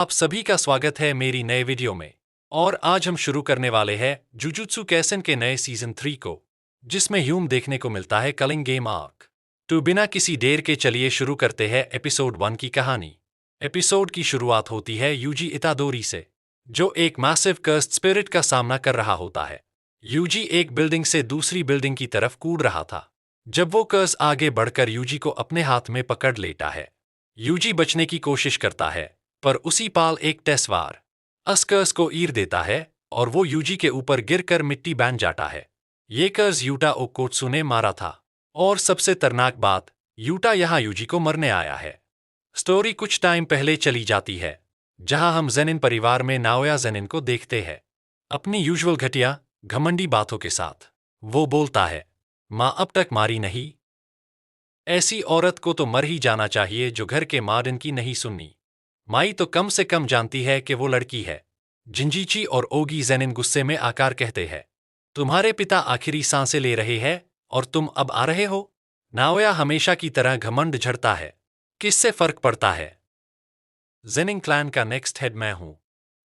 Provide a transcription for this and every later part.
आप सभी का स्वागत है मेरी नए वीडियो में। और आज हम शुरू करने वाले हैं जुजुत्सु कैसन के नए सीजन 3 को, जिसमें ह्यूम देखने को मिलता है कलिंग गेम आर्क। तो बिना किसी देर के चलिए शुरू करते हैं एपिसोड 1 की कहानी। एपिसोड की शुरुआत होती है यूजी इतादोरी से, जो एक मैसिव कर्स्ड स्पिरिट का सामना कर रहा होता है। यूजी एक बिल्डिंग से दूसरी बिल्डिंग की तरफ कूद रहा था जब वो कर्स आगे बढ़कर यूजी को अपने हाथ में पकड़ लेता है। यूजी बचने की कोशिश करता है, पर उसी पाल एक टेस्वार अस्कर्स को ईर देता है और वो यूजी के ऊपर गिरकर मिट्टी बन जाता है। ये कर्स यूटा ओकोत्सु ने मारा था, और सबसे दर्दनाक बात, यूटा यहाँ यूजी को मरने आया है। स्टोरी कुछ टाइम पहले चली जाती है, जहां हम जेनिन परिवार में नाओया जेनिन को देखते हैं। अपनी यूजुअल घटिया घमंडी बातों के साथ वो बोलता है, माँ अब तक मारी नहीं। ऐसी औरत को तो मर ही जाना चाहिए जो घर के मार्डन की नहीं सुननी। माई तो कम से कम जानती है कि वो लड़की है। जिंजीची और ओगी जेनिन गुस्से में आकर कहते हैं, तुम्हारे पिता आखिरी सांसें ले रहे हैं और तुम अब आ रहे हो। नाओया हमेशा की तरह घमंड झड़ता है, किससे फर्क पड़ता है। जेनिन क्लैन का नेक्स्ट हेड मैं हूं।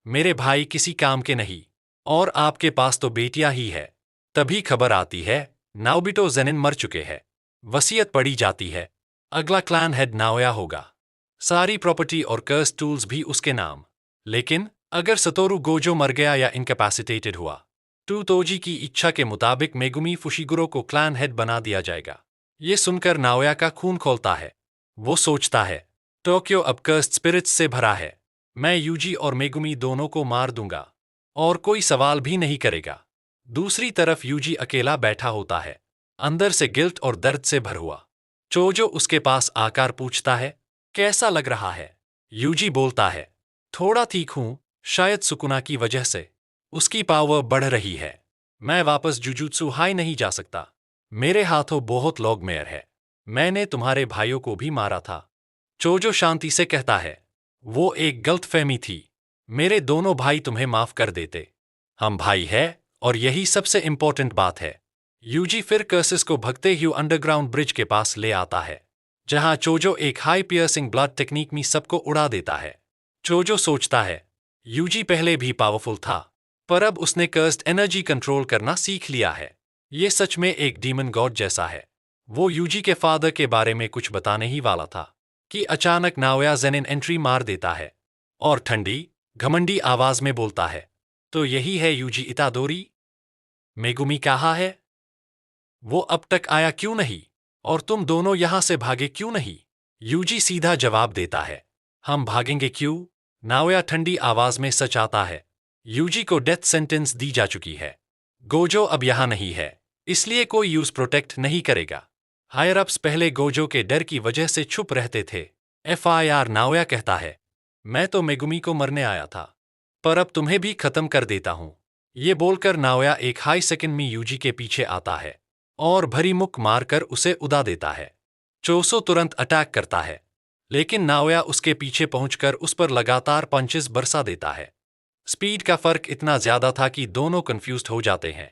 मेरे भाई किसी काम के नहीं, और आपके पास तो बेटियां ही है। तभी खबर आती है नाओबिटो जेनिन मर चुके हैं। वसीयत पड़ी जाती है, अगला क्लैन हेड नाओया होगा। सारी प्रॉपर्टी और कर्स टूल्स भी उसके नाम। लेकिन अगर सतोरु गोजो मर गया या इनकैपेसिटेटेड हुआ, तो तोजी की इच्छा के मुताबिक मेगुमी फुशिगुरो को क्लैन हेड बना दिया जाएगा। ये सुनकर नाओया का खून खौलता है। वो सोचता है, टोक्यो अब कर्स्ड स्पिरिट्स से भरा है। मैं यूजी और मेगुमी दोनों को मार दूंगा, और कोई सवाल भी नहीं करेगा। दूसरी तरफ यूजी अकेला बैठा होता है, अंदर से गिल्ट और दर्द से भर हुआ। चोजो उसके पास आकर पूछता है, कैसा लग रहा है। यूजी बोलता है, थोड़ा ठीक हूं, शायद सुकुना की वजह से। उसकी पावर बढ़ रही है। मैं वापस जुजुत्सु हाई नहीं जा सकता। मेरे हाथों बहुत लॉगमेयर है। मैंने तुम्हारे भाइयों को भी मारा था। चोजो शांति से कहता है, वो एक गलतफहमी थी। मेरे दोनों भाई तुम्हें माफ कर देते। हम भाई हैं, और यही सबसे इंपॉर्टेंट बात है। यूजी फिर कर्सिस को भगते हुए अंडरग्राउंड ब्रिज के पास ले आता है, जहां चोजो एक हाई पियर्सिंग ब्लड टेक्निक में सबको उड़ा देता है। चोजो सोचता है, यूजी पहले भी पावरफुल था, पर अब उसने कर्स्ड एनर्जी कंट्रोल करना सीख लिया है। ये सच में एक डीमन गॉड जैसा है। वो यूजी के फादर के बारे में कुछ बताने ही वाला था कि अचानक नाओया जेनिन एंट्री मार देता है, और ठंडी घमंडी आवाज में बोलता है, तो यही है यूजी इतादोरी। मेगुमी कहाँ है? वो अब तक आया क्यों नहीं? और तुम दोनों यहां से भागे क्यों नहीं? यूजी सीधा जवाब देता है, हम भागेंगे क्यों? नाओया ठंडी आवाज में सच आता है, यूजी को डेथ सेंटेंस दी जा चुकी है। गोजो अब यहां नहीं है, इसलिए कोई यूज प्रोटेक्ट नहीं करेगा। हायर अप्स पहले गोजो के डर की वजह से छुप रहते थे। FIR नाओया कहता है, मैं तो मेगुमी को मरने आया था, पर अब तुम्हें भी खत्म कर देता हूं। ये बोलकर नाओया एक हाई सेकंड में यूजी के पीछे आता है और भरी मुक्क मारकर उसे उड़ा देता है। चोसो तुरंत अटैक करता है, लेकिन नाओया उसके पीछे पहुंचकर उस पर लगातार पंचेस बरसा देता है। स्पीड का फर्क इतना ज्यादा था कि दोनों कंफ्यूज्ड हो जाते हैं।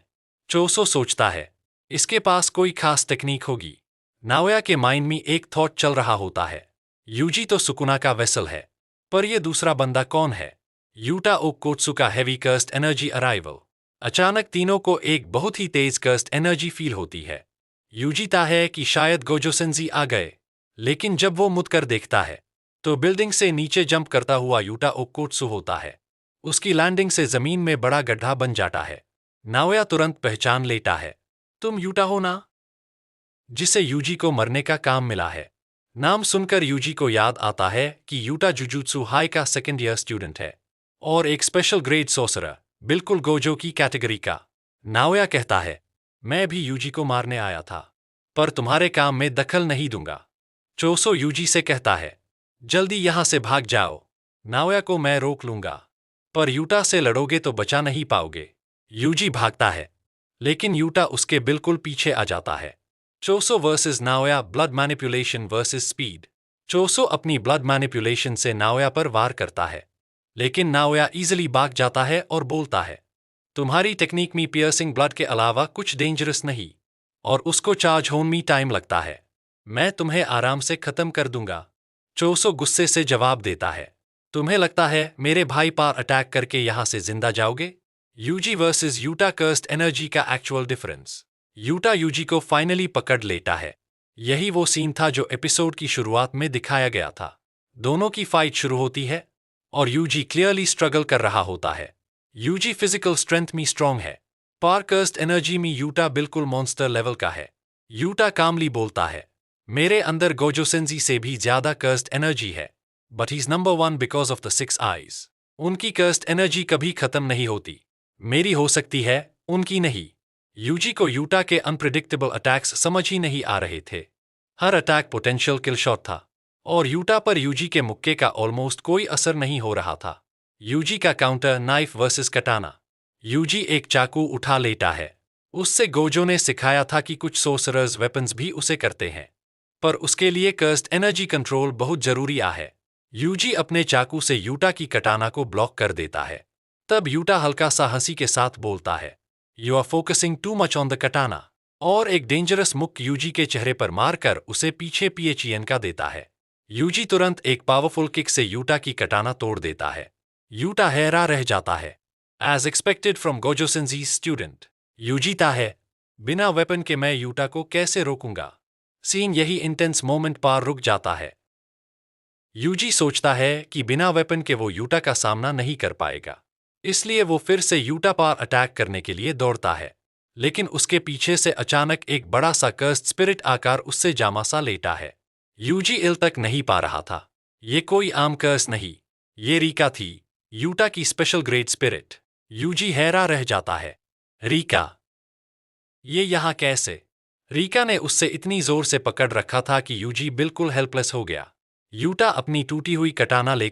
चोसो सोचता है, इसके पास कोई खास टेक्निक होगी। नाओया के माइंड में एक थॉट चल रहा होता है, यूजी तो सुकुना का वेसल है, पर यह दूसरा बंदा कौन है? यूटा ओकोत्सु का हेवी कर्स्ड एनर्जी अराइवल। अचानक तीनों को एक बहुत ही तेज कर्स्ड एनर्जी फील होती है। यूजीता है कि शायद गोजो सेंजी आ गए, लेकिन जब वो मुड़कर देखता है, तो बिल्डिंग से नीचे जंप करता हुआ यूटा ओकोत्सु होता है। उसकी लैंडिंग से जमीन में बड़ा गड्ढा बन जाता है। नाओया तुरंत पहचान लेता है, तुम यूटा हो ना, जिसे यूजी को मरने का काम मिला है। नाम सुनकर यूजी को याद आता है कि यूटा जुजुत्सु हाई का सेकेंड ईयर स्टूडेंट है, और एक स्पेशल ग्रेड सोर्सरर, बिल्कुल गोजो की कैटेगरी का। नाओया कहता है, मैं भी यूजी को मारने आया था, पर तुम्हारे काम में दखल नहीं दूंगा। चोसो यूजी से कहता है, जल्दी यहां से भाग जाओ। नाओया को मैं रोक लूंगा, पर यूटा से लड़ोगे तो बचा नहीं पाओगे। यूजी भागता है, लेकिन यूटा उसके बिल्कुल पीछे आ जाता है। Choso versus Naoya, blood manipulation versus speed. Choso अपनी ब्लड मैनिपुलेशन से नाओया पर वार करता है, लेकिन नाओया इजीली भाग जाता है और बोलता है, तुम्हारी टेक्निक में पियर्सिंग ब्लड के अलावा कुछ डेंजरस नहीं, और उसको चार्ज होने में टाइम लगता है। मैं तुम्हें आराम से खत्म कर दूंगा। चोसो गुस्से से जवाब देता है, तुम्हें लगता है मेरे भाई पर अटैक करके यहां से जिंदा जाओगे? Yuji versus Yuta cursed energy का एक्चुअल डिफरेंस। यूटा यूजी को फाइनली पकड़ लेता है। यही वो सीन था जो एपिसोड की शुरुआत में दिखाया गया था। दोनों की फाइट शुरू होती है और यूजी क्लियरली स्ट्रगल कर रहा होता है। यूजी फिजिकल स्ट्रेंथ में स्ट्रांग है, पर कर्स्ड एनर्जी में यूटा बिल्कुल मॉन्स्टर लेवल का है। यूटा कामली बोलता है, मेरे अंदर गोजो सेंजी से भी ज्यादा कर्स्ड एनर्जी है, but he is number 1 because of the 6 eyes. उनकी कर्स्ड एनर्जी कभी खत्म नहीं होती। मेरी हो सकती है, उनकी नहीं। यूजी को यूटा के अनप्रिडिक्टेबल अटैक्स समझ ही नहीं आ रहे थे। हर अटैक पोटेंशियल किल शॉट था और यूटा पर यूजी के मुक्के का ऑलमोस्ट कोई असर नहीं हो रहा था। यूजी का काउंटर नाइफ वर्सेस कटाना। यूजी एक चाकू उठा लेता है। उससे गोजो ने सिखाया था कि कुछ सोर्सरर्स वेपन्स भी उसे करते हैं, पर उसके लिए कर्स्ड एनर्जी कंट्रोल बहुत जरूरी है। यूजी अपने चाकू से यूटा की कटाना को ब्लॉक कर देता है। तब यूटा हल्का सा हंसी के साथ बोलता है, you are focusing too much on the katana, और एक डेंजरस मुक यूजी के चेहरे पर मारकर उसे पीछे पीएचईएन का देता है। यूजी तुरंत एक पावरफुल किक से यूटा की कटाना तोड़ देता है। यूटा हैरान रह जाता है। As expected from Gojo sensei's student, यूजीता है, बिना वेपन के मैं यूटा को कैसे रोकूंगा? सीन यही इंटेंस मोमेंट पर रुक जाता है। यूजी सोचता है कि बिना वेपन के वो यूटा का सामना नहीं कर पाएगा, इसलिए वो फिर से यूटा पर अटैक करने के लिए दौड़ता है। लेकिन उसके पीछे से अचानक एक बड़ा सा कर्स्ड स्पिरिट आकार उससे जामा सा लेता है। यूजी इल तक नहीं पा रहा था। ये कोई आम कर्स नहीं, ये रीका थी, यूटा की स्पेशल ग्रेड स्पिरिट। यूजी हैरान रह जाता है। रीका, ये यहाँ कैसे? रीका ने उससे इतनी जोर से पकड़ रखा था कि यूजी बिल्कुल हेल्पलेस हो गया। यूटा अपनी टूटी हुई कटाना ले